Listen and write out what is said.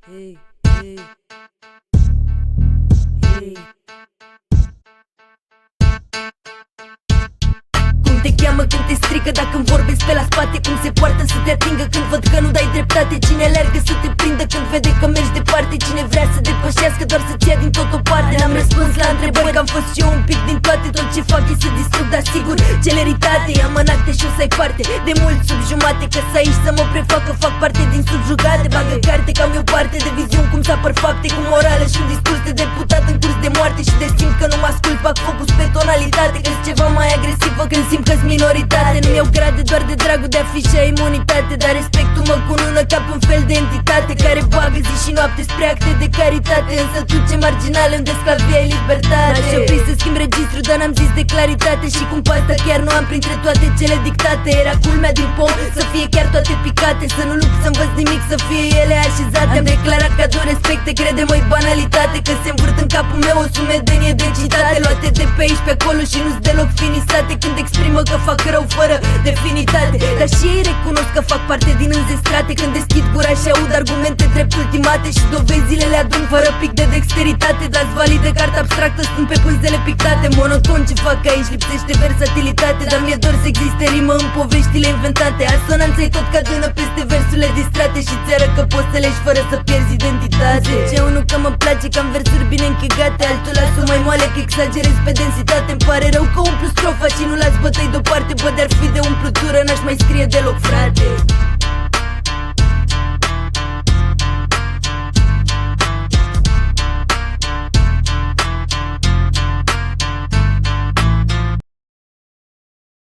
Hey, hey, hey. Cum te cheamă când te strică, dacă îmi vorbesc pe la spate? Cum se poartă să te atingă când văd că nu dai dreptate? Cine alergă să te prindă când vede că mergi departe? Cine vrea să depășească doar să-ți ia din tot o parte? N-am răspuns la întrebări, că am fost și eu un pic din toate. Tot ce fac e să distrug, dar sigur celeritate. Am în acte și o să ai parte de mult sub jumate. Că să aici să mă prefac că fac parte din subjugate. Bagă carte că am eu parte de viziuni, cum să apăr fapte cu morală și un discurs de deputat în curs de moarte. Și de simt că nu mă ascult, fac focus pe tonalitate. Că-s ceva mai agresivă când simt că-s minoritate. Nu iau grade doar de dragul de a fi și imunitate, dar respectul mă cunună ca pe un fel de entitate care bagă zi și noapte spre acte de caritate. Însă tu ce marginal unde sclavia ai libertate. M-aș opri să schimb registru, dar n-am zis de claritate. Și cum pe asta chiar nu am printre toate cele dictate. Era culmea din pom să fie chiar toate picate. Să nu lupt să învăț nimic, să fie ele așezate. Am declarat ca doar respecte, crede-mă-i banalitate. Că se învârt în capul meu o sumedenie de citate luate de pe aici pe acolo și nu-s deloc finisate. Când exprimă că fac rău fără definitate, dar și ei recunosc că fac parte din înzestrate. Când deschid gura și aud argumente drept ultimate și dovezile le adun fără pic de dexteritate. Dați valide cartă abstractă, stând pe pânzele pictate. Monoton ce fac aici, lipsește versatilitate. Dar mi-e dor să existe rimă în poveștile inventate. Asonanța-i tot ca dână peste versurile distrate și țară că poți să legi fără să pierzi identitate. Zice unul că mă place că am versuri bine închegate, altul las-o mai moale că exagerez pe densitate. Îmi pare rău că umplu strofa și nu las bătăi deoparte. Bă, de-ar fi de umplutură, n-aș mai scrie deloc, frate.